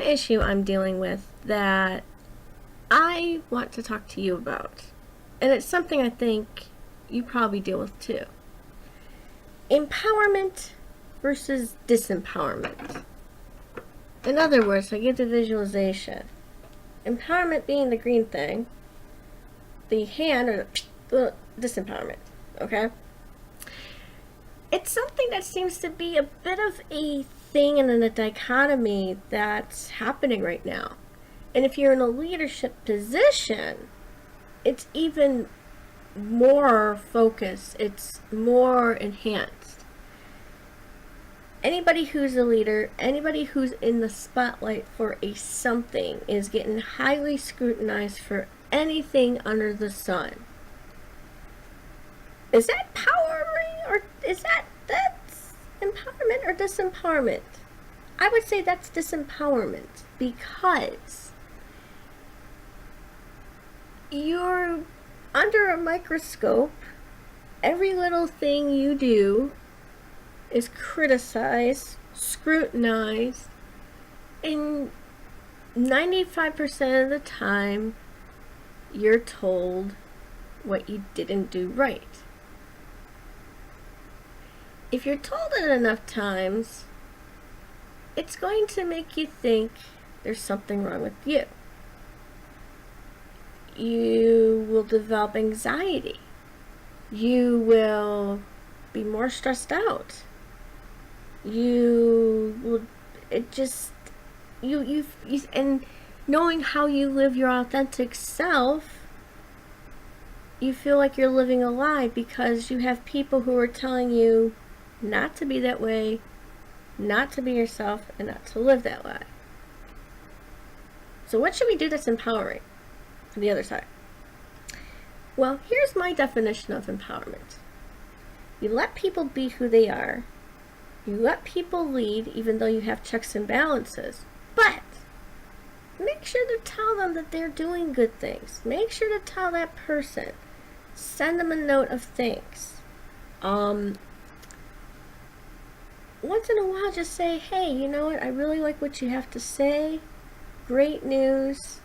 an issue I'm dealing with that I want to talk to you about. And it's something I think you probably deal with too. Empowerment versus disempowerment. In other words, I get the visualization. Empowerment being the green thing, the hand or the disempowerment, okay? It's something that seems to be a bit of a thing and a dichotomy that's happening right now. And if you're in a leadership position, it's even more focused, it's more enhanced. Anybody who's a leader, anybody who's in the spotlight for a something is getting highly scrutinized for anything under the sun. Is that powering, or is that's empowerment or disempowerment? I would say that's disempowerment, because you're under a microscope. Every little thing you do is criticized, scrutinized, and 95% of the time you're told what you didn't do right. If you're told it enough times, it's going to make you think there's something wrong with you. You will develop anxiety. You will be more stressed out. You will, it just, you and knowing how you live your authentic self, you feel like you're living a lie because you have people who are telling you not to be that way, not to be yourself, and not to live that way. So what should we do that's empowering for the other side? Well, here's my definition of empowerment. You let people be who they are. You let people lead even though you have checks and balances. But make sure to tell them that they're doing good things. Make sure to tell that person. Send them a note of thanks. Once in a while, just say, hey, you know what? I really like what you have to say. Great news.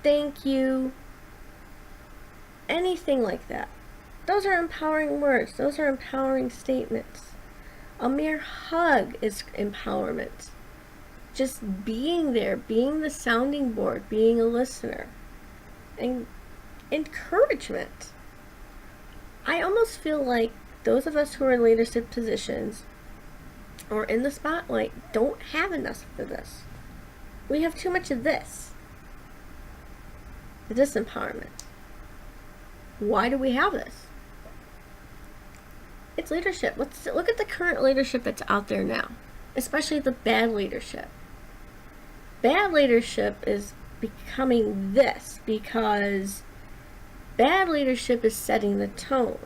Thank you. Anything like that. Those are empowering words. Those are empowering statements. A mere hug is empowerment. Just being there, being the sounding board, being a listener. And encouragement. I almost feel like those of us who are in leadership positions or in the spotlight don't have enough of this. We have too much of this. The disempowerment. Why do we have this? It's leadership. Let's look at the current leadership that's out there now, especially the bad leadership. Bad leadership is becoming this because bad leadership is setting the tone.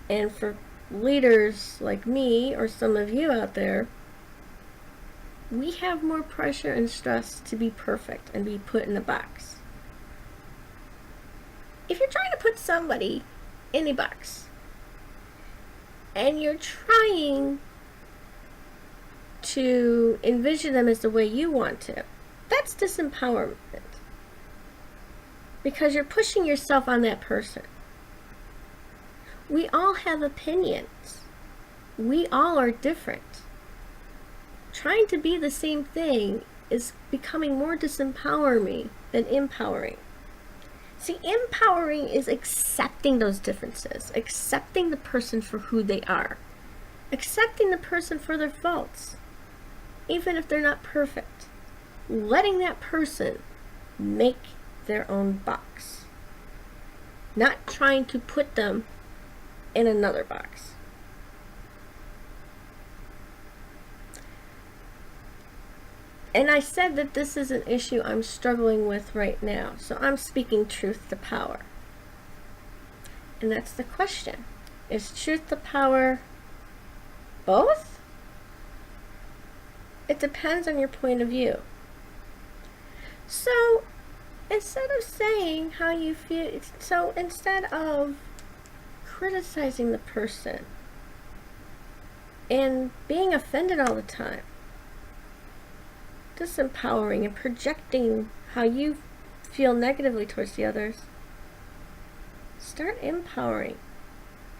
And for leaders like me or some of you out there, we have more pressure and stress to be perfect and be put in a box. If you're trying to put somebody in a box and you're trying to envision them as the way you want to, that's disempowerment. Because you're pushing yourself on that person. We all have opinions. We all are different. Trying to be the same thing is becoming more disempowering than empowering. See, empowering is accepting those differences, accepting the person for who they are, accepting the person for their faults, even if they're not perfect, letting that person make their own box, not trying to put them in another box. And I said that this is an issue I'm struggling with right now, so I'm speaking truth to power. And that's the question. Is truth to power both? It depends on your point of view. So instead of saying how you feel, so instead of criticizing the person and being offended all the time, disempowering and projecting how you feel negatively towards the others. Start empowering.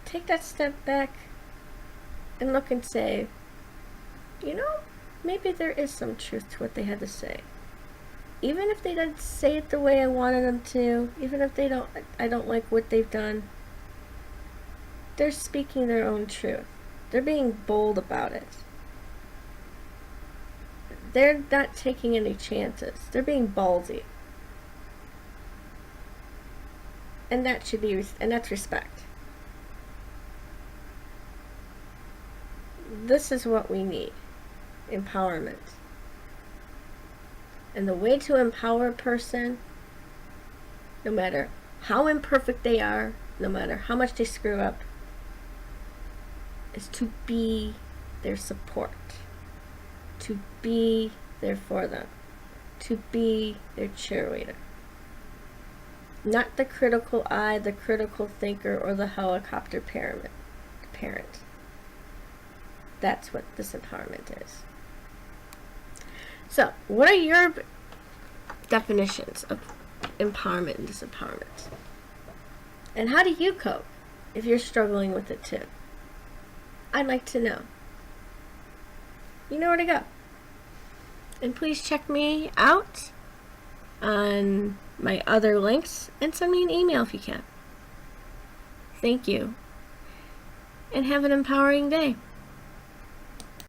Take that step back and look and say, you know, maybe there is some truth to what they had to say. Even if they didn't say it the way I wanted them to, even if I don't like what they've done, they're speaking their own truth. They're being bold about it. They're not taking any chances. They're being ballsy. And that's respect. This is what we need. Empowerment. And the way to empower a person, no matter how imperfect they are, no matter how much they screw up, is to be their support, to be there for them, to be their cheerleader. Not the critical eye, the critical thinker, or the helicopter parent. That's what disempowerment is. So, what are your definitions of empowerment and disempowerment? And how do you cope if you're struggling with it too? I'd like to know. You know where to go. And please check me out on my other links and send me an email if you can. Thank you. And have an empowering day.